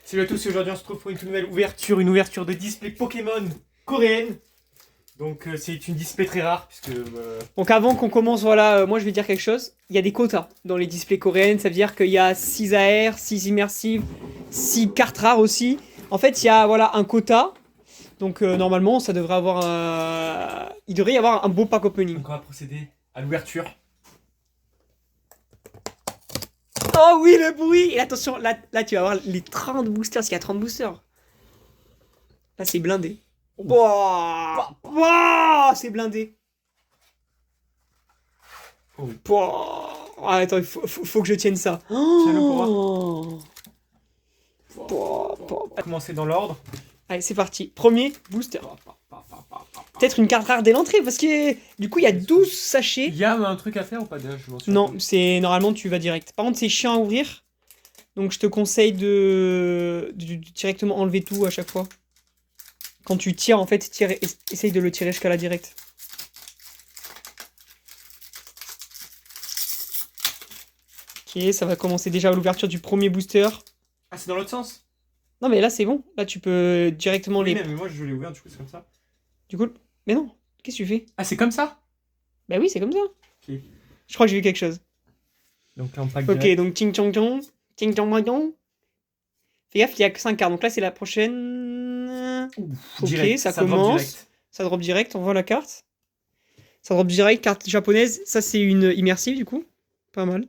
Salut à tous, et aujourd'hui on se retrouve pour une toute nouvelle ouverture, une ouverture de display Pokémon coréenne. Donc c'est une display très rare puisque... Donc avant qu'on commence, voilà, moi je vais dire quelque chose. Il y a des quotas dans les displays coréennes, ça veut dire qu'il y a 6 AR, 6 immersives, 6 cartes rares aussi. En fait, il y a voilà, un quota. Donc normalement, ça devrait avoir il devrait y avoir un beau pack opening. Donc on va procéder à l'ouverture. Oh oui, le bruit! Et attention, là tu vas avoir les 30 boosters, parce qu'il y a 30 boosters. Là, c'est blindé. Wouah! Wouah! C'est blindé. Oh. Wouah! Ah, attends, il faut que je tienne ça. Tiens-le pour voir. Wouah, wouah. On va commencer dans l'ordre. Allez, c'est parti. Premier booster. Peut-être une carte rare dès l'entrée, parce que du coup, il y a 12 sachets. Il y a un truc à faire ou pas déjà? Je m'en souviens Non, plus. c'est normalement tu vas direct. Par contre, c'est chiant à ouvrir. Donc, je te conseille de directement enlever tout à chaque fois. Quand tu tires, en fait, essaye de le tirer jusqu'à la directe. Ok, ça va commencer déjà à l'ouverture du premier booster. Ah, c'est dans l'autre sens? Non, mais là, c'est bon. Là, tu peux directement Oui, les... mais moi je l'ai ouvert, du coup c'est comme ça. Du coup... Mais non, qu'est-ce que tu fais? Ah, c'est comme ça? Bah oui, c'est comme ça. Ok. Je crois que j'ai vu quelque chose. Donc là on pack Ok, direct. donc ting chong chong. Ting chong chong. Fais gaffe, il y a que 5 cartes. Donc là, c'est la prochaine. Ouf, Ok, direct, ça drop commence. direct. Ça drop direct, on voit la carte. Ça drop direct, carte japonaise. Ça, c'est une immersive, du coup. Pas mal.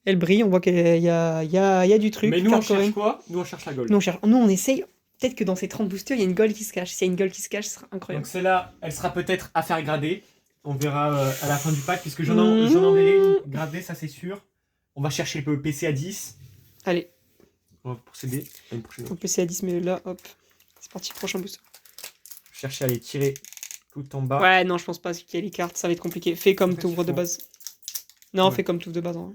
Elle brille, on voit qu'il y a du truc. Mais nous on carte cherche coréenne. quoi? Nous on cherche la gold. Nous, on essaye. Peut-être que dans ces 30 boosters, il y a une gold qui se cache. S'il y a une gold qui se cache, ce sera incroyable. Donc celle-là, elle sera peut-être à faire grader. On verra à la fin du pack, puisque j'en enverrai une gradée, ça c'est sûr. On va chercher le PC à 10. Allez, On va procéder à une prochaine. on peut essayer à 10, mais là, hop. C'est parti, prochain booster. Chercher à les tirer tout en bas. Ouais, non, je pense pas qu'il y a les cartes, ça va être compliqué. Fais comme En fait, tout ouvre de faut- base. Non, Ouais. fais comme tout de base. Hein.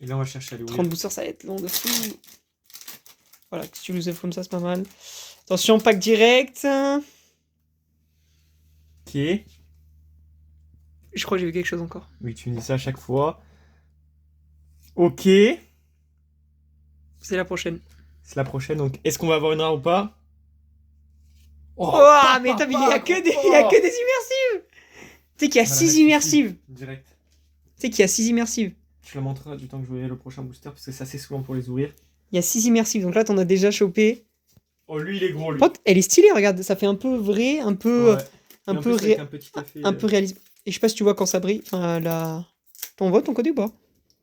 Et là, on va chercher à les ouvrir. 30 boosters, ça va être long de fou. Voilà, si tu les ouvres comme ça, c'est pas mal. Attention, pack direct. Ok. Je crois que j'ai vu quelque chose encore. Oui, tu me dis ça à chaque fois. Ok. C'est la prochaine. C'est la prochaine. Donc, est-ce qu'on va avoir une rare ou pas? Oh, pa, mais pa, attends, mais pa, il y a que des immersives. Tu sais qu'il y a 6 immersives. Direct. Tu sais qu'il y a 6 immersives. Je la montrerai du temps que je vais le prochain booster, parce que c'est assez souvent pour les ouvrir. Il y a 6 immersives, donc là, t'en as déjà chopé. Oh, lui, il est gros, lui. Par contre, elle est stylée, regarde. Ça fait un peu vrai, un peu, Ouais. un Et en peu, plus, avec un petit effet. un peu réaliste. Et je sais pas si tu vois quand ça brille. Enfin, la... Toi, on voit ton côté ou pas?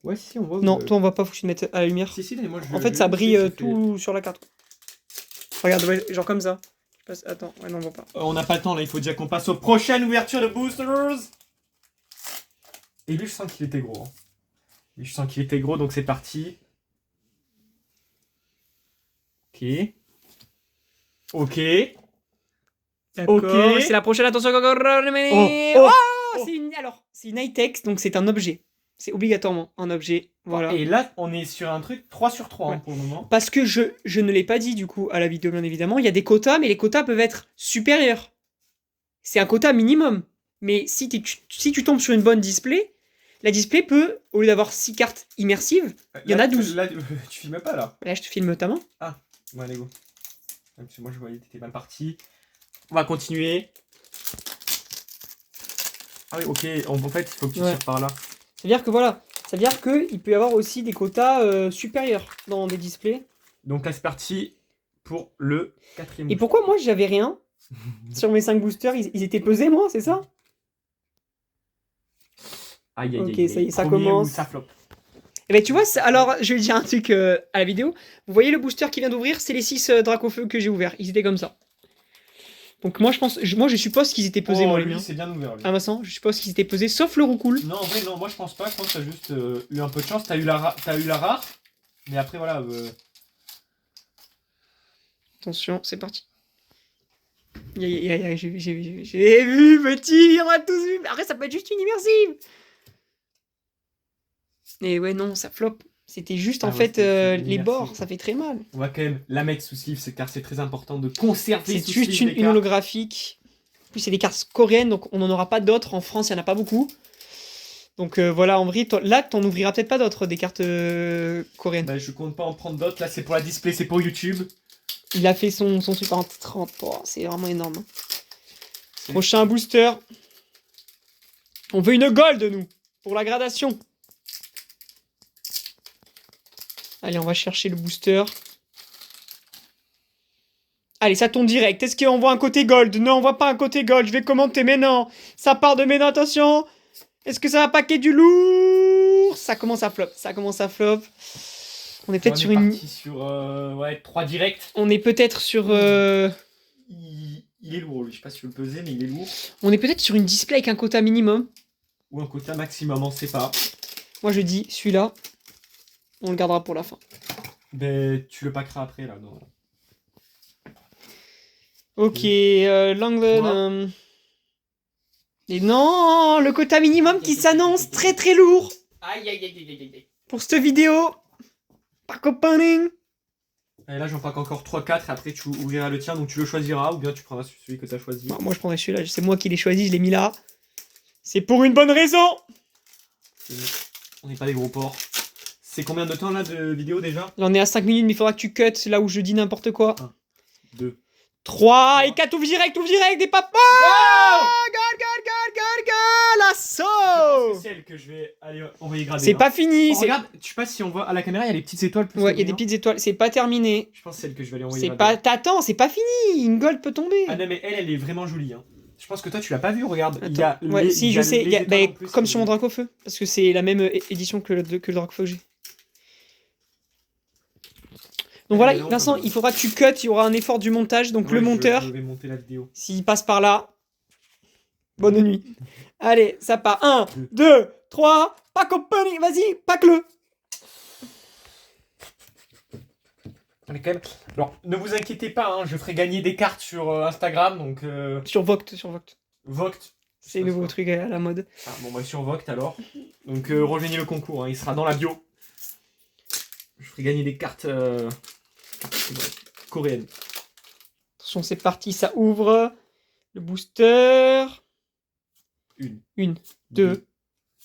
Ouais, si, on voit. Non, toi, on voit pas, faut que tu te mettes à la lumière. Si, mais moi, je En fait, ça brille tout sur la carte. Regarde, ouais, genre comme ça. Je passe... Attends, ouais, non, on voit pas. On n'a pas le temps, là, il faut déjà qu'on passe aux prochaines ouvertures de boosters. Et lui, je sens qu'il était gros. Hein. Lui, je sens qu'il était gros, donc c'est parti. Ok. Ok. D'accord, Ok. c'est la prochaine, attention. Alors, c'est une high-tech, donc c'est un objet. C'est obligatoirement un objet, voilà. Et là, on est sur un truc 3 sur 3 Ouais. hein, pour le moment. Parce que je ne l'ai pas dit, du coup, à la vidéo, bien évidemment. Il y a des quotas, mais les quotas peuvent être supérieurs. C'est un quota minimum. Mais si tu tombes sur une bonne display, la display peut, au lieu d'avoir 6 cartes immersives, il y en a 12. Là, tu filmes pas là. Là, je te filme ta main. Ouais, allez, go. Parce que moi, je voyais que t'étais mal parti. On va continuer. Ah oui, ok. En fait, il faut que tu Ouais. tires par là. C'est-à-dire que voilà, c'est-à-dire qu'il peut y avoir aussi des quotas supérieurs dans des displays. Donc là, c'est parti pour le 4ème. Et pourquoi moi j'avais rien sur mes 5 boosters, ils étaient pesés moi, c'est ça? Aïe, aïe, Ok, aïe, ça y est, ça Premier commence. où ça flop. Et ben tu vois, alors je vais dire un truc à la vidéo. Vous voyez le booster qui vient d'ouvrir, c'est les 6 Dracofeu que j'ai ouverts. Ils étaient comme ça. Donc moi je suppose qu'ils étaient pesés moi les lui, miens. c'est bien ouvert. Lui. Ah Vincent, je suppose qu'ils étaient pesés, sauf le roucoule. Non, en vrai, non, moi je pense pas. Je pense que t'as juste eu un peu de chance. T'as eu la rare. Mais après, voilà. Attention, c'est parti. J'ai vu, petit, on a tous vu. Mais après, ça peut être juste une immersive. Et ouais, non, ça flop. C'était juste, en ouais, fait, c'était une les immersive, bords, quoi. ça fait très mal. On va quand même la mettre sous sleeve, car c'est très important de conserver C'est sous juste sleeve les une cartes. holographique. En plus, c'est des cartes coréennes, donc on n'en aura pas d'autres. En France, il n'y en a pas beaucoup. Donc voilà, en vrai, là, t'en ouvriras peut-être pas d'autres, des cartes coréennes. Bah, je compte pas en prendre d'autres. Là, c'est pour la display, c'est pour YouTube. Il a fait son super en 30. Oh, c'est vraiment énorme. Hein. Prochain booster. On veut une gold, nous, pour la gradation. Allez, on va chercher le booster. Allez, ça tombe direct. Est-ce qu'on voit un côté gold? Non, on voit pas un côté gold. Je vais commenter, mais non. Ça part de mes notes, attention. Est-ce que ça va paquer du lourd? Ça commence à flop. Ça commence à flop. On est peut-être sur une... sur ouais, 3 directs. On est peut-être sur... Il est lourd, lui. Je sais pas si tu veux le peser, mais il est lourd. On est peut-être sur une display avec un quota minimum. Ou un quota maximum, on sait pas. Moi, je dis, celui-là, on le gardera pour la fin. Ben, tu le packeras après, là. Non. Ok, Langdon... Et non, le quota minimum qui s'annonce très très lourd Aïe, aïe, aïe, aïe, aïe, aïe. pour cette vidéo. Pack opening. Et là, j'en pack encore 3-4, et après, tu ouvriras le tien, donc tu le choisiras, ou bien tu prendras celui que tu as choisi. Bon, moi, je prendrais celui-là. C'est moi qui l'ai choisi, je l'ai mis là. C'est pour une bonne raison. On n'est pas des gros porcs. C'est combien de temps, là, de vidéo, déjà? Là, on est à 5 minutes, mais il faudra que tu cuts là où je dis n'importe quoi. 1, 2... 3 et 4, ouvre direct, des papas. Wow, l'assaut. c'est celle que je vais aller envoyer grader. C'est pas fini. Oh, regarde, je sais pas si on voit à la caméra, il y a les petites étoiles. Plus Ouais, il y a des petites étoiles. C'est pas terminé. Je pense celle que je vais aller envoyer C'est grader. pas... T'attends, c'est pas fini. Une gold peut tomber. Ah non, mais elle est vraiment jolie. Hein. Je pense que toi, tu l'as pas vue, regarde. Il y Attends. a Ouais, les, si, il y je a sais. les Il y a... étoiles bah, en plus, comme sur mon drac au feu. Parce que c'est la même édition que le drac au feu que j'ai. Donc voilà, non, Vincent, comme- il faudra que tu cut. Il y aura un effort du montage. Donc Ouais, le monteur, Je vais monter la vidéo. s'il passe par là, bonne nuit. Allez, ça part. 1, 2, 3. Pack opening. Vas-y, pack-le. On est quand même... Alors, ne vous inquiétez pas, hein, je ferai gagner des cartes sur Instagram, donc... Sur Voct. Voct. C'est le nouveau truc à la mode. Ah, bon, bah sur Voct, alors. Donc, rejoignez le concours, hein, il sera dans la bio. Je ferai gagner des cartes coréennes. Attention, c'est parti, ça ouvre. Le booster. Une, deux,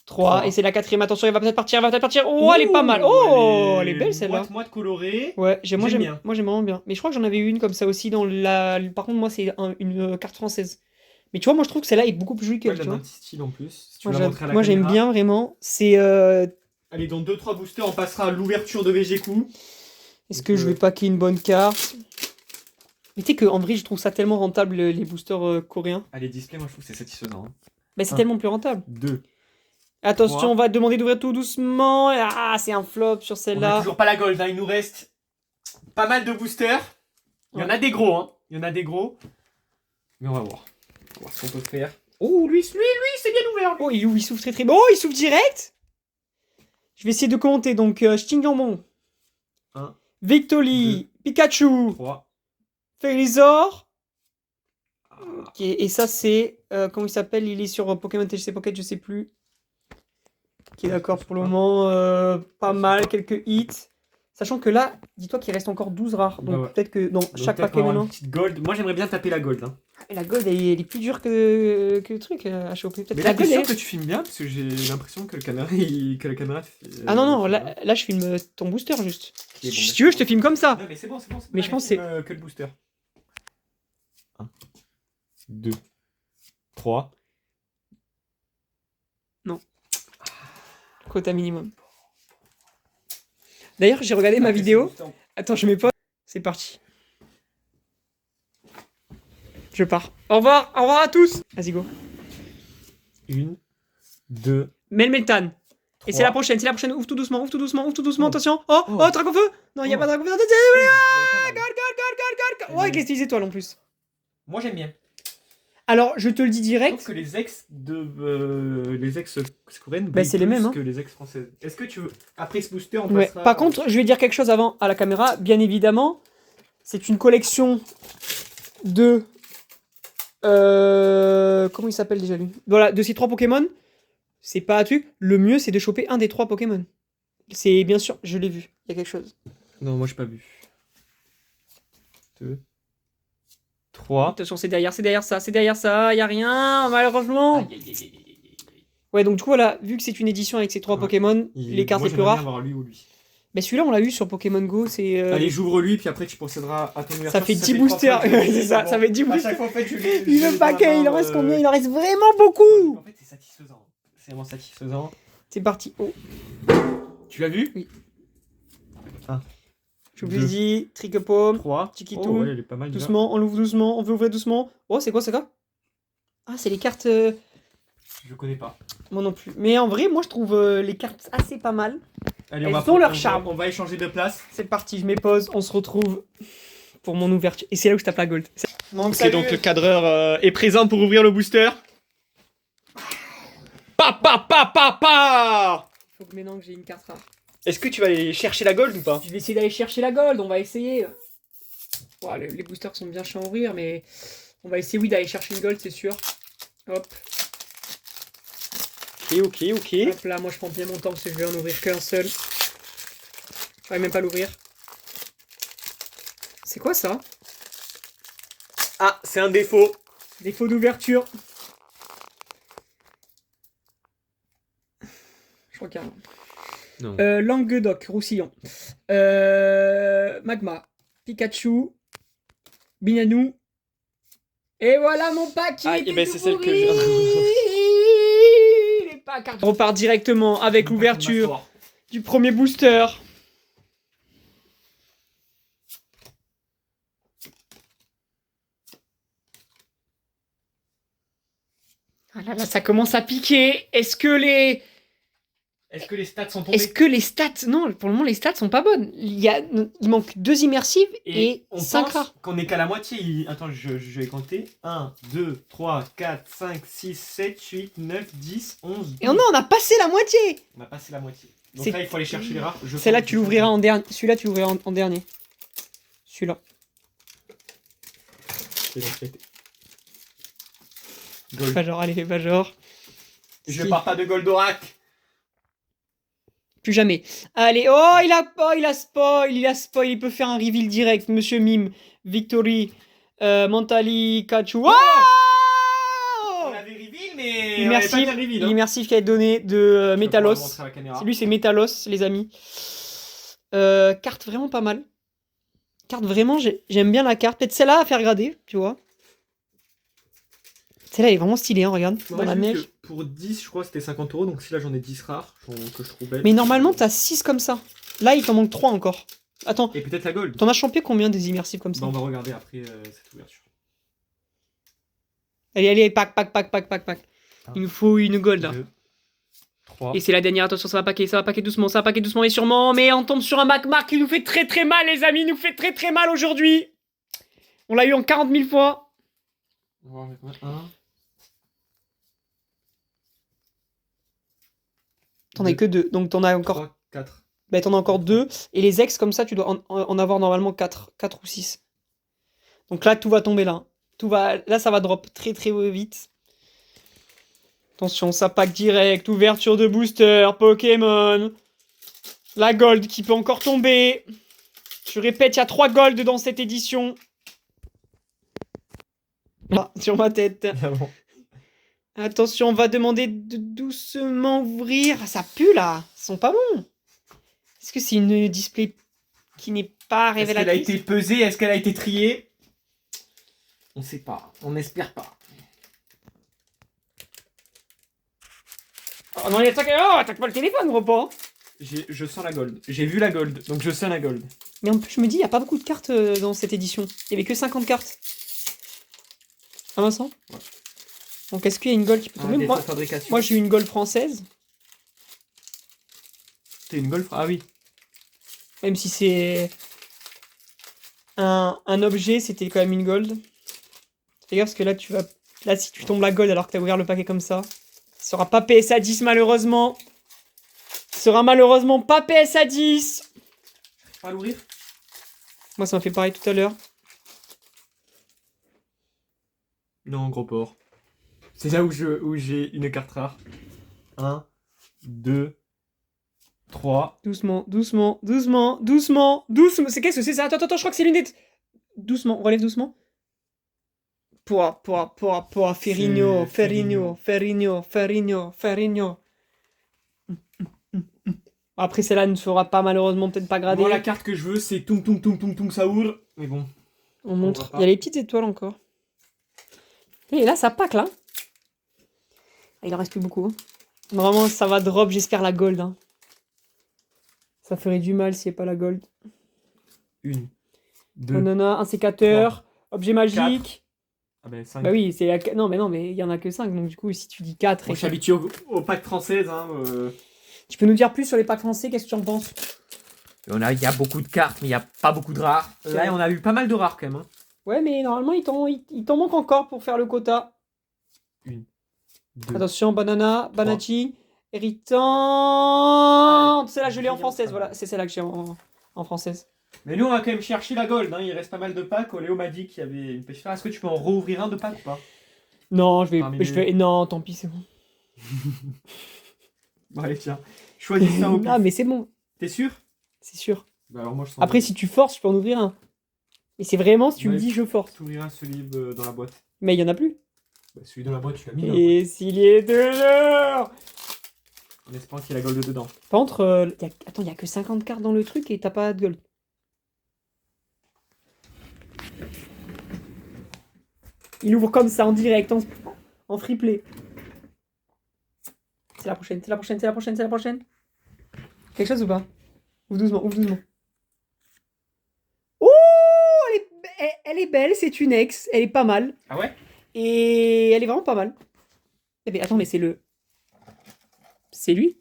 3. Trois. Et c'est la 4ème. Attention, elle va peut-être partir, Oh, elle est pas mal. Oh, elle est belle celle-là. Moite colorée. Ouais, moi J'aime j'aime bien. moi j'aime vraiment bien. Mais je crois que j'en avais une comme ça aussi dans la... Par contre, moi c'est une carte française. Mais tu vois, moi je trouve que celle-là est beaucoup plus jolie Ouais, qu'elle, tu elle a un vois. petit style en plus. Si tu Moi, veux la montrer à la moi j'aime caméra. bien vraiment. C'est... Allez, dans 2-3 boosters, on passera à l'ouverture de VGQ. Est-ce que je vais packer une bonne carte? Mais tu sais qu'en vrai, je trouve ça tellement rentable, les boosters coréens. Allez, display, moi je trouve que c'est satisfaisant. Hein. Bah, c'est Un. tellement plus rentable. 2. Attention, 3. on va te demander d'ouvrir tout doucement. Ah, c'est un flop sur On a celle-là. toujours pas la gold, hein. Il nous reste pas mal de boosters. Il y en a des gros, hein. Il y en a des gros. Mais on va voir. On va voir ce qu'on peut faire. Oh, lui, c'est bien ouvert. Lui. Oh, il s'ouvre très très bon. Oh, il s'ouvre direct. Je vais essayer de commenter. Donc, Stingamon, 1, Victoli, Pikachu, 3. Férizor. Ok, et ça, c'est... comment il s'appelle? Il est sur Pokémon TGC Pocket, je sais plus. Ok, d'accord, pour le moment, pas mal, quelques hits. Sachant que là, dis-toi qu'il reste encore 12 rares. Donc, Bah ouais. peut-être que dans Donc, chaque peut-être paquet avoir maintenant... une petite gold. Moi, j'aimerais bien taper la gold. Hein. La gold, elle est plus dure que le truc à choper. Peut-être Mais la là, t'es gold, sûr elle- que tu filmes bien parce que j'ai l'impression que, que la caméra fait, Ah non, non, fait là, bien. là, je filme ton booster juste. Ok, bon, Si bah, tu veux, je c'est te filme comme ça. Non, mais c'est bon, c'est bon. Mais je pense que que le booster. 1, 2, 3. Quota minimum. D'ailleurs, j'ai regardé ma vidéo. Attends, je mets pas. C'est parti. Je pars. Au revoir à tous. Vas-y, go. 1, 2. Melmeltan. Et c'est la prochaine, Ouvre tout doucement, attention. Oh, dragon feu. Non, il n'y a pas de dragon feu. Ouais, avec les 6 étoiles en plus. Moi, j'aime bien. Alors, je te le dis Je direct. trouve que les ex coréennes Bah, c'est les mêmes, hein. que les ex françaises. Est-ce que tu veux après ce booster on Ouais. passera Par contre, je vais dire quelque chose avant à la caméra. Bien évidemment, c'est une collection de... comment il s'appelle déjà lui? Voilà, de ces 3 Pokémon. C'est pas un truc. Le mieux, c'est de choper un des 3 Pokémon. C'est bien sûr, je l'ai vu. Il y a quelque chose. Non, moi j'ai pas vu. 2, 3. Attention, c'est derrière ça. Il y a rien, malheureusement. Ouais, donc du coup, voilà, vu que c'est une édition avec ces 3 Ouais. Pokémon, les cartes Moi, les plus j'aimerais bien rares. avoir lui ou lui. Mais celui-là, on l'a eu sur Pokémon Go, c'est. Allez, j'ouvre lui, puis après tu procéderas à ton ouverture. Ça fait Si 10 trois boosters. fois que je l'ai, C'est ça, bon. ça fait 10 À boosters. chaque fois, en fait, je l'ai. Il je veut l'ai pas dans la qu'il main, en reste combien? Il en reste vraiment beaucoup. En fait, c'est satisfaisant. C'est vraiment satisfaisant. C'est parti. Oh, Tu l'as vu? Oui. 1, je vous ai dit, Trick-Paume, 3. Chiquitou. Oh, ouais, elle est pas mal déjà. Doucement, on l'ouvre doucement, on veut ouvrir doucement. Oh, c'est quoi ça? Ah, c'est les cartes. Je connais pas. Moi non plus. Mais en vrai, moi je trouve les cartes assez pas mal. Allez, Elles ont leur charme. On va échanger de place. C'est parti, je mets pause, on se retrouve pour mon ouverture. Et c'est là où je tape la gold. Ok, donc le cadreur est présent pour ouvrir le booster. Pa. Faut que maintenant que j'ai une carte rare. Est-ce que tu vas aller chercher la gold ou pas? Je vais essayer d'aller chercher la gold, on va essayer. Bon, les boosters sont bien chiants à ouvrir, mais on va essayer, oui, d'aller chercher une gold, c'est sûr. Hop, Ok. hop là, moi je prends bien mon temps parce que je vais en ouvrir qu'un seul. Je vais même pas l'ouvrir. C'est quoi ça? Ah, c'est un défaut. Défaut d'ouverture. Je crois qu'il y a un. Non. Languedoc, Roussillon. Magma. Pikachu. Binanou. Et voilà mon pack. Ah, Il et ben, était c'est tout celle que pourri. Les packs. On repart directement avec l'ouverture du premier booster. Ah là là, ça commence à piquer. Est-ce que les stats sont tombés? stats... Non, pour le moment, les stats sont pas bonnes. Il manque 2 immersives et on 5 pense rares. qu'on est qu'à la moitié. Attends, je vais compter. 1, 2, 3, 4, 5, 6, 7, 8, 9, 10, 11, 12. Et non, on a passé la moitié. On a passé la moitié. Donc C'est- là, il faut aller chercher les rares. Celle-là, tu l'ouvriras en dernier. Celui-là, tu l'ouvriras en dernier. Celui-là. Gold. Pas genre, allez, fais pas genre. Je pars pas de Goldorak. Plus jamais. Allez, oh, il a spoil, il peut faire un reveal direct, Monsieur Mime, Victory, Mentali, Kachu. Oh On avait reveal, mais Immersif, on avait pas bien reveal, hein. l'immersif qui a été donné de Je vais pouvoir le Metalos. montrer à la caméra. Lui, c'est Metalos, les amis. Carte vraiment pas mal. Carte vraiment, j'aime bien la carte. Peut-être celle-là à faire grader, tu vois. Celle-là est vraiment stylée, hein, regarde, Ouais, dans la j'ai vu neige. que pour 10, je crois, c'était 50 €. Donc si là, j'en ai 10 rares, que je trouve belle. Mais normalement, t'as 6 comme ça. Là, il t'en manque 3 encore. Attends, Et peut-être la gold. t'en as champé combien des immersifs comme ça? Bah, on va regarder après cette ouverture. Allez, pack. Il nous faut une gold. Là. 2, 3. Et c'est la dernière, attention, ça va paquer doucement, et sûrement. Mais on tombe sur un Magmar qui nous fait très mal, les amis. Il nous fait très mal aujourd'hui. On l'a eu en 40 000 fois. On va en mettre 1. T'en as que 2, donc t'en as encore. 3, 4. Bah, t'en as encore 2. Et les ex, comme ça, tu dois en avoir normalement 4 ou 6. Donc là, tout va tomber là. Là, ça va drop très vite. Attention, ça pack direct. Ouverture de booster. Pokémon. La gold qui peut encore tomber. Je répète, il y a 3 gold dans cette édition. Ah, sur ma tête. Ah bon. Attention, on va demander de doucement ouvrir. Ah, ça pue là. Ils sont pas bons. Est-ce que c'est une display qui n'est pas Est-ce qu'elle a révélatrice? été pesée? Est-ce qu'elle a été triée? On sait pas. On n'espère pas. Oh non, il attaque pas le téléphone, repas. Je sens la gold. J'ai vu la gold, donc je sens la gold. Mais en plus, je me dis, il n'y a pas beaucoup de cartes dans cette édition. Il n'y avait que 50 cartes. Ah, Vincent? Ouais. Donc, est-ce qu'il y a une gold qui peut tomber? Défaut de fabrication. Moi, j'ai eu une gold française. T'es une gold? Ah oui. Même si c'est un objet, c'était quand même une gold. Fais gaffe parce que là, là, si tu tombes la gold alors que tu as ouvert le paquet comme ça, ce sera pas PSA 10 malheureusement. Ce sera malheureusement pas PSA 10. Pas à l'ouvrir? Moi, ça m'a fait pareil tout à l'heure. Non, gros porc. C'est là où j'ai une carte rare. 1, 2, 3. Doucement. C'est qu'est-ce que c'est ça? Attends, je crois que c'est lunette. Doucement, relève doucement. Ferrigno, C'est Ferrigno, Ferrigno, Ferrigno, Ferrigno. Après, celle-là ne sera pas malheureusement peut-être pas gradée. Moi, la carte que je veux, c'est Tung Tung Tung Tung Tung Saour. Mais bon. On montre. voit pas. Il y a les petites étoiles encore. Et là, ça pack là. Ah, il en reste plus beaucoup. Hein. Vraiment, ça va drop, j'espère, la gold. Hein. Ça ferait du mal s'il n'y a pas la gold. Une. Deux. Banana, un sécateur, objet magique. Ah ben 5. Bah oui, c'est la... Non, mais il y en a que 5. Donc du coup, si tu dis 4... Moi, je suis habitué au pack française. Hein, Tu peux nous dire plus sur les packs français, qu'est-ce que tu en penses? Il y a beaucoup de cartes, mais il n'y a pas beaucoup de rares. Là, on a eu pas mal de rares quand même. Hein. Ouais, mais normalement, il t'en manque encore pour faire le quota. Une. Deux. Attention, banana, banachi, irritant. Celle-là, je l'ai en française, voilà. C'est celle-là que j'ai en française. Mais nous, on va quand même chercher la gold. Hein. Il reste pas mal de packs. Léo m'a dit qu'il y avait une pêche. Est-ce que tu peux en rouvrir un de pack ou pas? Non, Parmi les- Non, tant pis, c'est bon. Bon, allez, tiens. Choisis ça au pif. Ah, mais c'est bon, T'es sûr? c'est sûr. Bah alors moi, je sens Après, si tu forces, je peux en ouvrir un. Mais c'est vraiment si tu me Ouais. dis je force. tu ouvriras celui dans la boîte. Mais il y en a plus. Bah, celui dans la boîte, tu l'as mis. Hein. Et s'il y est toujours. En espérant qu'il y ait la gold dedans. Par contre, attends, il y a que 50 cartes dans le truc et t'as pas de gold. Il ouvre comme ça en direct, en free play. C'est la prochaine, c'est la prochaine, c'est la prochaine, c'est la prochaine. Quelque chose ou pas? Ouvre doucement, ouvre doucement. Oh, elle est belle, c'est une ex, elle est pas mal. Ah ouais? Et elle est vraiment pas mal. Eh bien, attends, mais c'est le... C'est lui?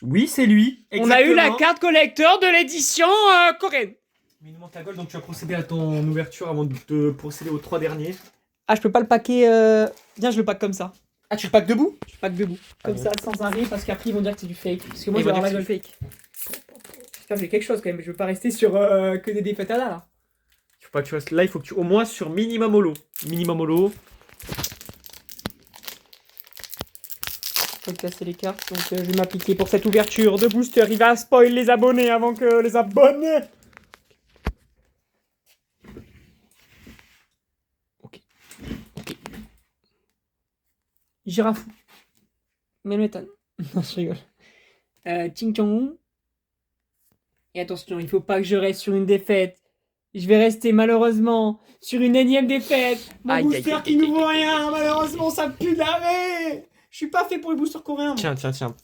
Oui, c'est lui. On a eu la Exactement. carte collector de l'édition coréenne. Mais il nous manque ta gold, donc tu vas procéder à ton ouverture avant de procéder aux 3 derniers. Ah, je peux pas le packer... Viens, je le pack comme ça. Ah, tu le packs debout? Je pack debout. Comme bon. ça, sans arrêt, parce qu'après, ils vont dire que c'est du fake. Parce que moi, Ils je vais vont avoir dire la que gueule fake. Putain, j'ai quelque chose quand même. Je veux pas rester sur que des défaites à là. Il faut pas que tu restes là, il faut que tu au moins sur minimum holo. Minimum holo. Faut casser les cartes. Donc, je vais m'appliquer pour cette ouverture de booster. Il va spoil les abonnés avant que les abonnés... Ok. Girafe. Melmetan. Non, je rigole. Ching Chong. Et attention, il faut pas que je reste sur une défaite. Je vais rester malheureusement sur une énième défaite. Mon Aïe, booster aïe, aïe, qui aïe, nous aïe, vaut rien. Malheureusement, ça pue de l'arrêt. Je suis pas fait pour les boosters coréens. moi. Tiens.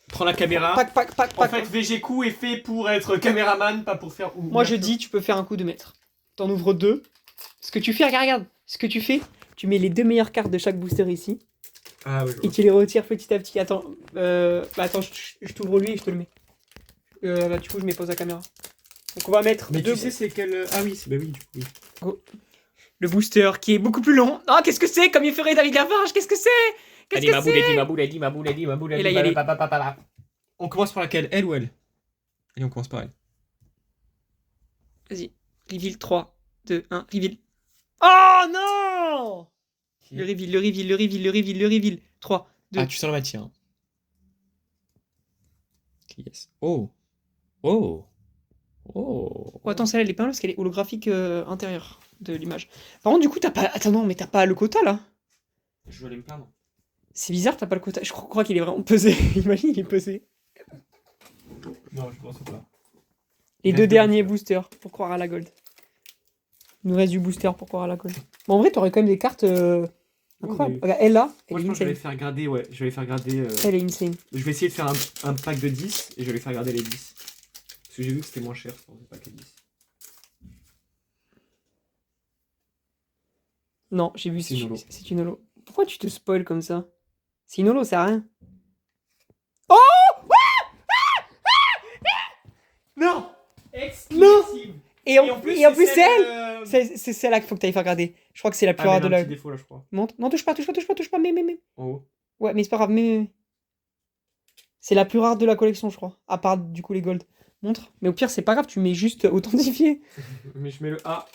Prends la caméra. Pack. En fait, VGQ est fait pour être caméraman, pas pour faire... Moi, je dis, tu peux faire un coup de maître. T'en ouvres 2. Ce que tu fais, regarde. Ce que tu fais, tu mets les 2 meilleures cartes de chaque booster ici. Ah oui, je Et vois. tu les retires petit à petit. Attends, attends, je t'ouvre lui et je te le mets. Bah, du coup, je mets pause la caméra. Donc, on va mettre Mais deux- tu sais c'est quel... Ah oui, bah oui, du coup, oui. le booster qui est beaucoup plus long. Ah, qu'est-ce que c'est? Comme il ferait David Lafarge, qu'est-ce que c'est? Qu'est-ce que c'est? Et là, il y a les- On commence par laquelle? Elle ou elle? Allez, on commence par elle. Vas-y, reveal 3, 2, 1, reveal. Oh non! Le reveal. 3, 2. Ah, tu sens la matière. Hein. Yes. Oh. Oh. Oh. Oh, attends, celle-là, elle est pas mal parce qu'elle est holographique intérieure de l'image. Par contre, du coup, t'as pas... Attends, non, mais t'as pas le quota, là. Je vais aller me plaindre. C'est bizarre, t'as pas le quota. Je crois qu'il est vraiment pesé. Imagine, il est pesé. Non, je pense pas. Les Il deux reste derniers deux boosters pour croire à la gold. Il nous reste du booster pour croire à la gold. Mais en vrai, t'aurais quand même des cartes incroyables. oui. Regarde, elle là, elle Moi, est je pense que je vais insane. faire grader, ouais. Je vais faire grader... Elle est insane. Je vais essayer de faire un pack de 10 et je vais faire garder les 10. Parce que j'ai vu que c'était moins cher pour le pack de 10. Non, j'ai vu, C'est une holo. c'est une holo. Pourquoi tu te spoil comme ça? C'est une holo, ça a rien. Non! Non! Et en plus, c'est celle, elle! C'est celle-là qu'il faut que t'ailles faire regarder. Je crois que c'est la plus rare de un la... petit défaut là, je crois. Monte. Non, touche pas, mais. En haut. Ouais, mais c'est pas grave, mais. C'est la plus rare de la collection, je crois. À part, du coup, les gold. Montre. Mais au pire, c'est pas grave, tu mets juste authentifié. Mais je mets le A.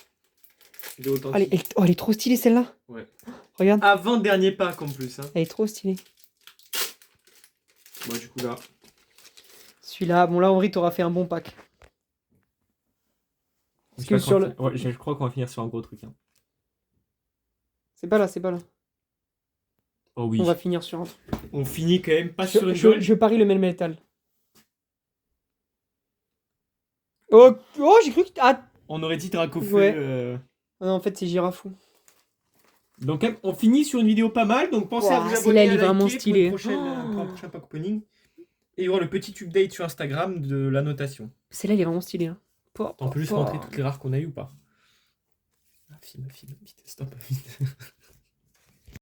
De authentique. Allez, elle est trop stylée, celle-là. Ouais. Regarde, Avant-dernier pack en plus. Hein. elle est trop stylée. Bon, du coup là. Celui-là, bon, là, Henri, t'auras fait un bon pack. Parce que sur le... Ouais, je crois qu'on va finir sur un gros truc. Hein. C'est pas là, c'est pas là. Oh oui. On va finir sur un truc. On finit quand même pas sur une gold. Je parie le Melmetal. Oh, j'ai cru que... Ah, On aurait dit Dracofeu. Ouais. ah non, en fait, c'est Girafou. Donc on finit sur une vidéo pas mal. Donc pensez à Ouah, vous celle-là, abonner, elle est à liker vraiment pour stylée. une prochaine, pour un prochain pack opening. Et il y aura le petit update sur Instagram de la notation. Celle-là, elle est vraiment stylée. Hein. On peut juste rentrer toutes les rares qu'on a eu ou pas? Ah, film, petit stop.